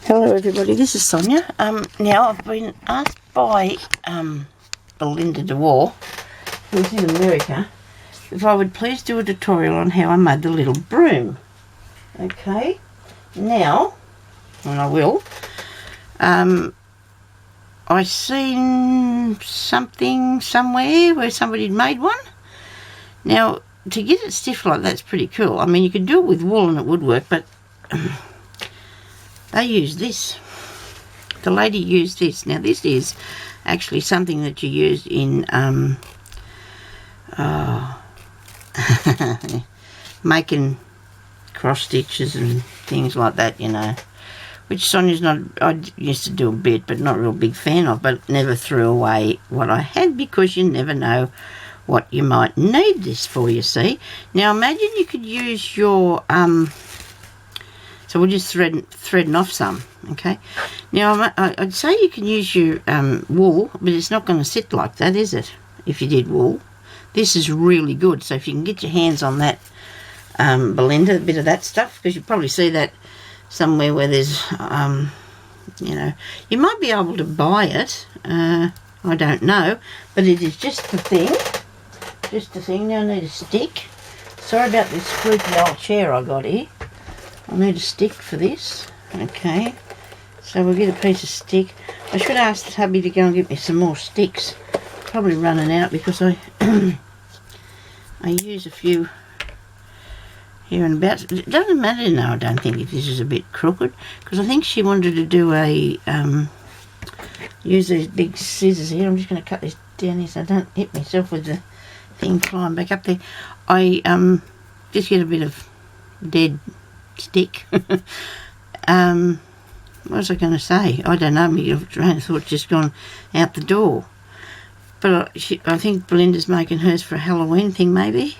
Hello everybody, this is Sonia. Now I've been asked by Belinda DeWar, who's in America, if I would please do a tutorial on how I made the little broom. Okay, now, and I will, I seen something somewhere where somebody had made one. Now, to get it stiff like that's pretty cool. I mean, you could do it with wool and it would work, but they use this. The lady used this. Now this is actually something that you use in making cross stitches and things like that, you know. Which Sonia's not, I used to do a bit, but not a real big fan of, but never threw away what I had because you never know what you might need this for, you see. Now imagine you could use your so we're just threading off some, okay? Now, I'd say you can use your wool, but it's not going to sit like that, is it, if you did wool? This is really good, so if you can get your hands on that, Belinda, a bit of that stuff, because you probably see that somewhere where there's, you know, you might be able to buy it, I don't know, but it is just the thing. Now I need a stick. Sorry about this squeaky old chair I got here. I'll need a stick for this. Okay, so we'll get a piece of stick. I should ask the hubby to go and get me some more sticks. Probably running out because I I use a few here and about. It doesn't matter now, I don't think, if this is a bit crooked, because I think she wanted to do a use these big scissors here. I'm just going to cut this down here so I don't hit myself with the thing flying back up there. I just get a bit of dead stick. What was I going to say? I don't know. My train of thought just gone out the door. But I think Belinda's making hers for a Halloween thing, maybe.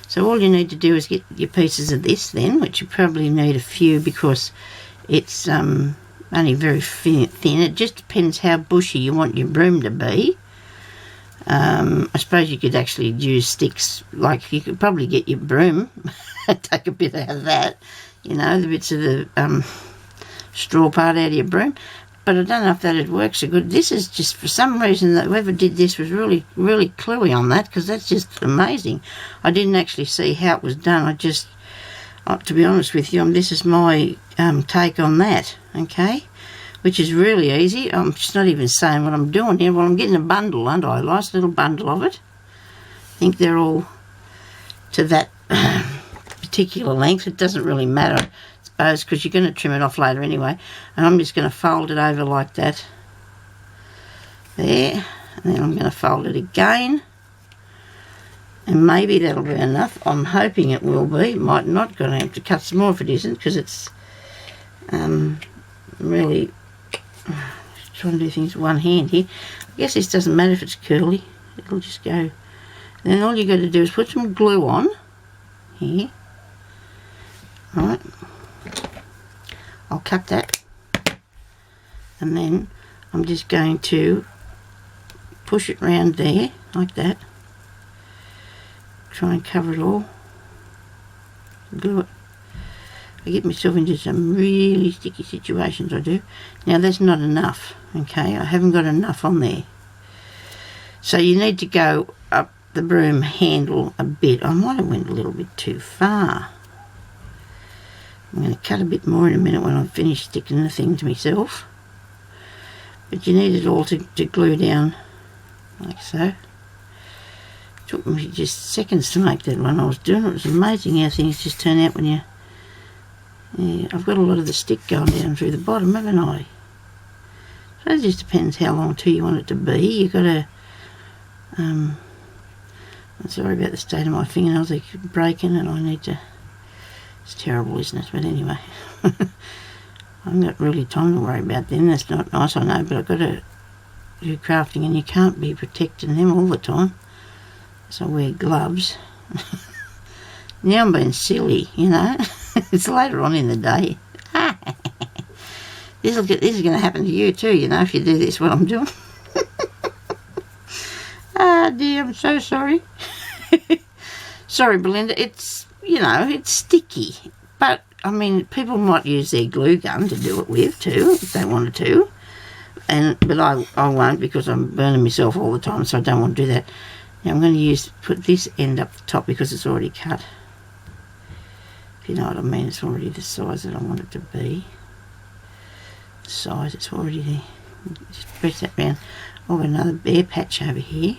So all you need to do is get your pieces of this then, which you probably need a few because it's only very thin. It just depends how bushy you want your broom to be. I suppose you could actually use sticks, like you could probably get your broom, take a bit out of that, you know, the bits of the straw part out of your broom. But I don't know if that'd work so good. This is just, for some reason, that whoever did this was really, really cluey on that, because that's just amazing. I didn't actually see how it was done. I just, to be honest with you, this is my take on that, okay? Which is really easy. I'm just not even saying what I'm doing here. Well, I'm getting a bundle, aren't I? A nice little bundle of it. I think they're all to that particular length. It doesn't really matter, I suppose, because you're going to trim it off later anyway. And I'm just going to fold it over like that. There. And then I'm going to fold it again. And maybe that'll be enough. I'm hoping it will be. Might not. Going to have to cut some more if it isn't, because it's really trying to do things with one hand here. I guess this doesn't matter if it's curly. It'll just go. And then all you got to do is put some glue on here. Right. I'll cut that. And then I'm just going to push it round there like that. Try and cover it all. Glue it. I get myself into some really sticky situations, I do. Now that's not enough, okay? I haven't got enough on there. So you need to go up the broom handle a bit. I might have went a little bit too far. I'm going to cut a bit more in a minute when I've finished sticking the thing to myself. But you need it all to glue down like so. It took me just seconds to make that one I was doing. It was amazing how things just turn out when you... Yeah, I've got a lot of the stick going down through the bottom, haven't I? So it just depends how long too you want it to be. You've got to... I'm sorry about the state of my fingernails. They're breaking and I need to... It's terrible, isn't it? But anyway. I haven't got really time to worry about them. That's not nice, I know, but I've got to do crafting and you can't be protecting them all the time. So I wear gloves. Now I'm being silly, you know. It's later on in the day. This is going to happen to you too, you know, if you do this, what I'm doing. Ah, dear, I'm so sorry. Sorry, Belinda. It's, you know, it's sticky. But, I mean, people might use their glue gun to do it with too, if they wanted to. But I won't, because I'm burning myself all the time, so I don't want to do that. Now I'm going to put this end up the top because it's already cut. If you know what I mean, it's already the size that I want it to be. The size, it's already there. Just press that round. I've got another bare patch over here.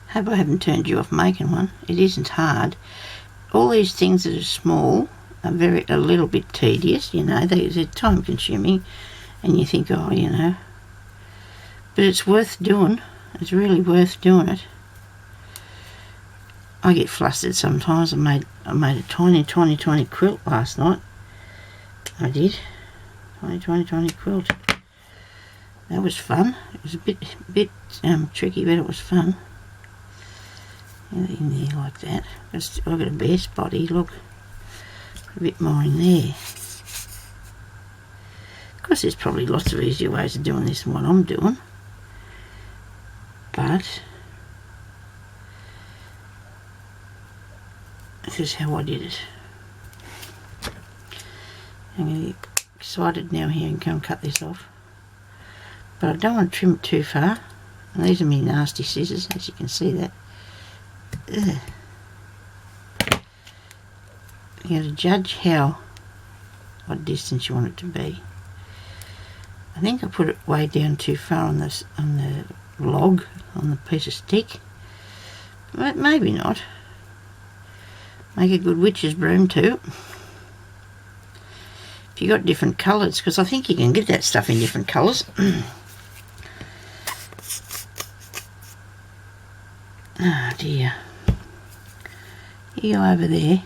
Hope I haven't turned you off making one. It isn't hard. All these things that are small are a little bit tedious, you know. They're time consuming, and you think, oh, you know. But it's worth doing. It's really worth doing it. I get flustered sometimes. I made a tiny quilt last night. I did. Tiny quilt. That was fun. It was a bit tricky, but it was fun. In there like that. I've got a bare spotty, look. A bit more in there. Of course, there's probably lots of easier ways of doing this than what I'm doing. But this is how I did it. I'm going to get excited now here and go and cut this off. But I don't want to trim it too far. And these are my nasty scissors, as you can see that. Ugh. You got to judge what distance you want it to be. I think I put it way down too far on the log, on the piece of stick, but maybe not. Make a good witch's broom too. If you got different colours, because I think you can get that stuff in different colours. Oh dear. You go over there.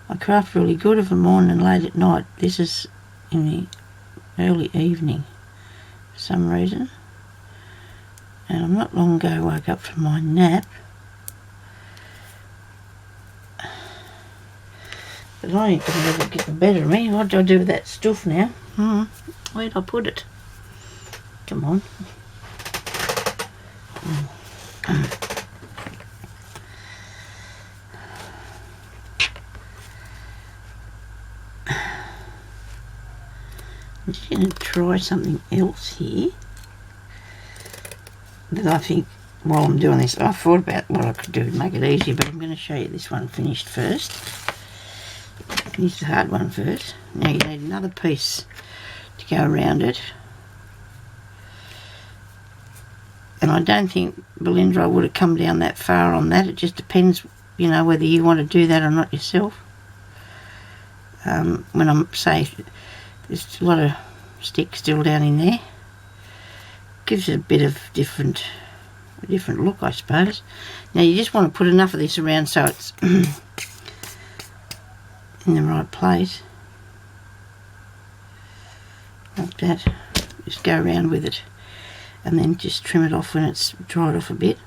I craft really good of a morning and late at night. This is in the early evening for some reason. And I'm not long ago woke up from my nap. But I ain't going to ever get the better of me. What do I do with that stuff now? Where'd I put it? Come on. I'm just going to try something else here that I think while I'm doing this, I thought about what I could do to make it easier, but I'm going to show you this one finished first. Finish the hard one first. Now you need another piece to go around it. And I don't think Belindra would have come down that far on that. It just depends, you know, whether you want to do that or not yourself. When I'm say there's a lot of stick still down in there, gives it a bit of different look, I suppose. Now you just want to put enough of this around so it's in the right place, like that. Just go around with it, and then just trim it off when it's dried off a bit.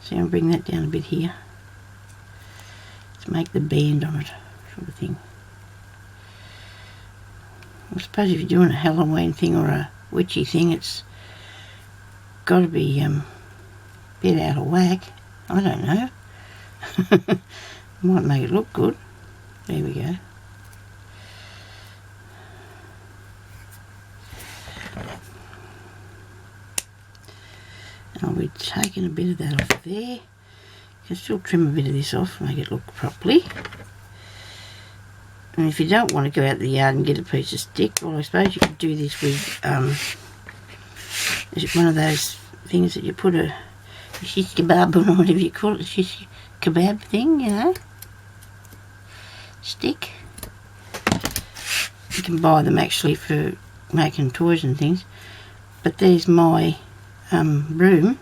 So I'll bring that down a bit here to make the band on it, sort of thing. I suppose if you're doing a Halloween thing or a witchy thing, it's got to be a bit out of whack. I don't know. Might make it look good. There we go. I'll be taking a bit of that off there. You can still trim a bit of this off, make it look properly. And if you don't want to go out the yard and get a piece of stick, well, I suppose you could do this with is it one of those things that you put a shish kebab or whatever you call it, a shish kebab thing, you know, stick. You can buy them actually for making toys and things. But there's my broom.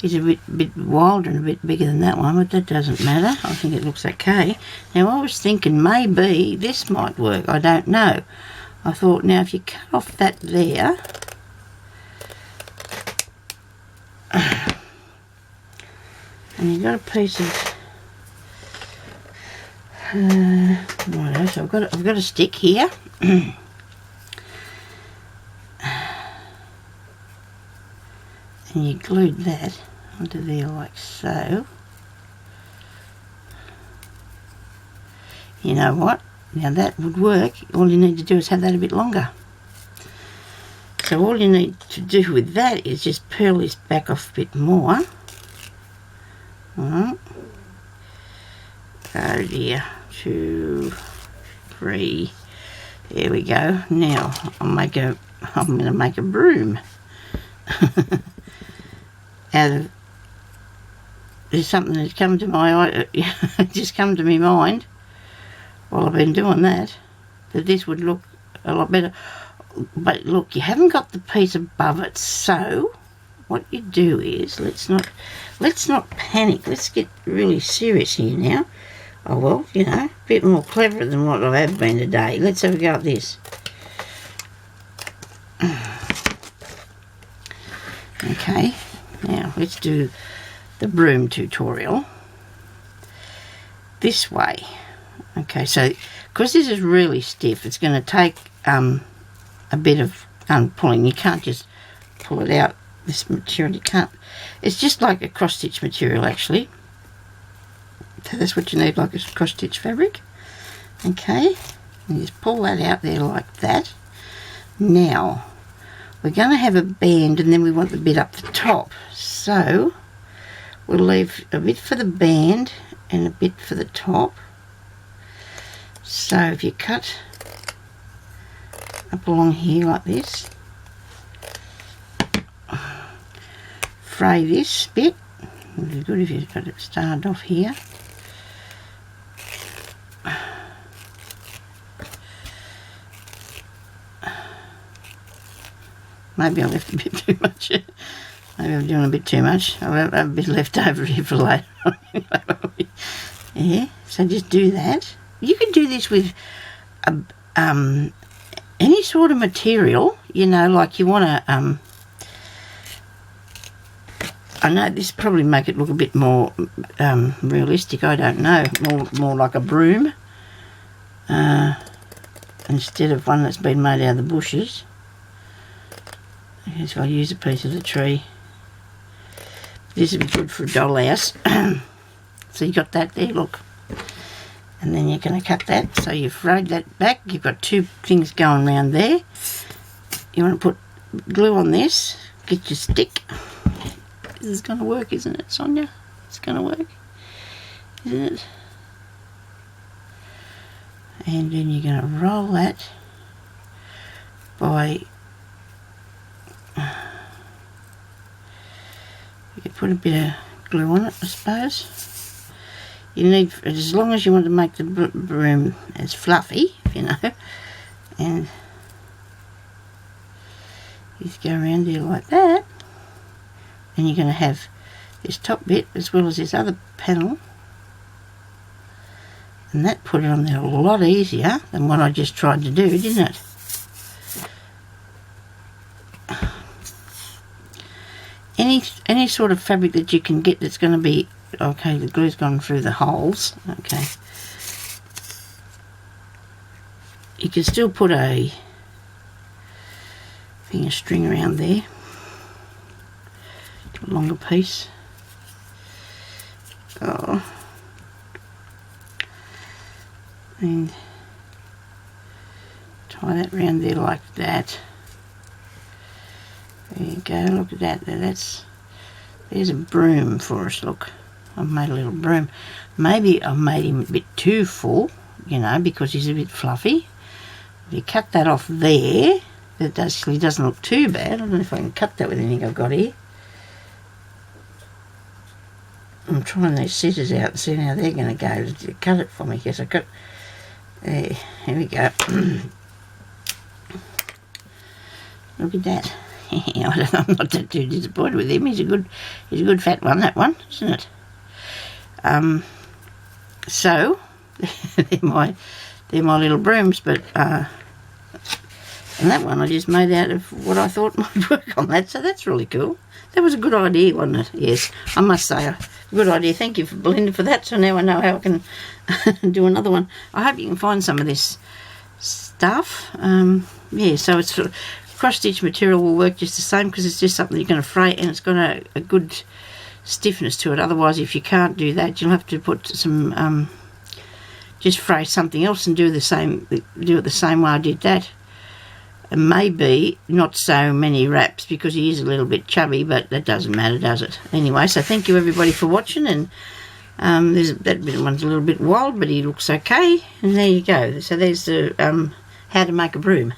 It's a bit wilder and a bit bigger than that one, but that doesn't matter. I think it looks okay. Now I was thinking maybe this might work. I don't know. I thought, now if you cut off that there, and you've got a piece of righto, so I've got a stick here. and you glued that onto there like so. You know what? Now that would work. All you need to do is have that a bit longer. So all you need to do with that is just peel this back off a bit more. Alright. Oh dear. 2, 3. There we go. Now I'm going to make a broom. Out of, there's something that's come to my eye, just come to my mind while I've been doing that this would look a lot better. But look, you haven't got the piece above it, so what you do is, let's not panic. Let's get really serious here now. Oh well, you know, a bit more clever than what I have been today. Let's have a go at this. Okay, now let's do the broom tutorial this way. Okay, so because this is really stiff, it's going to take a bit of pulling. You can't just pull it out, this material. You can't. It's just like a cross-stitch material, actually. So that's what you need, like a cross-stitch fabric. Okay, and just pull that out there like that. Now we're going to have a band, and then we want the bit up the top. So we'll leave a bit for the band and a bit for the top. So if you cut up along here like this, fray this bit. It would be good if you've got it started off here. Maybe I left a bit too much. Maybe I'm doing a bit too much. I'll have a bit left over here for later on. Yeah, so just do that. You can do this with any sort of material, you know, like you want to, I know this probably make it look a bit more realistic, I don't know, more like a broom, instead of one that's been made out of the bushes. I guess I'll use a piece of the tree. This would be good for a dollhouse. So you got that there, look. And then you're going to cut that. So you've frayed that back. You've got two things going around there. You want to put glue on this. Get your stick. This is going to work, isn't it, Sonia? It's going to work, isn't it? And then you're going to roll that by... You put a bit of glue on it, I suppose. You need, as long as you want to make the broom as fluffy, you know, and just go around here like that, and you're going to have this top bit as well as this other panel, and that put it on there a lot easier than what I just tried to do, didn't it? Any sort of fabric that you can get that's going to be, okay, the glue's gone through the holes, okay. You can still put a thing of string around there, a longer piece. Oh. And tie that round there like that. There you go, look at that, there's a broom for us, look. I've made a little broom. Maybe I've made him a bit too full, you know, because he's a bit fluffy. If you cut that off there, that actually doesn't look too bad. I don't know if I can cut that with anything I've got here. I'm trying these scissors out and see how they're going to go to cut it for me. Yes, I've got, there, here we go. Look at that. I'm not too disappointed with him. He's a good fat one, that one, isn't it? So they're my little brooms, but and that one I just made out of what I thought might work on that, so that's really cool. That was a good idea, wasn't it? Yes, I must say, a good idea. Thank you for Belinda for that, so now I know how I can do another one. I hope you can find some of this stuff. Yeah, so it's cross-stitch material will work just the same because it's just something you're going to fray, and it's got a good stiffness to it. Otherwise, if you can't do that, you'll have to put some just fray something else and do it the same way I did that. And maybe not so many wraps because he is a little bit chubby, but that doesn't matter, does it? Anyway, so thank you everybody for watching, and that one's a little bit wild, but he looks okay, and there you go. So there's the how to make a broom.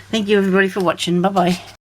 Thank you everybody for watching. Bye bye.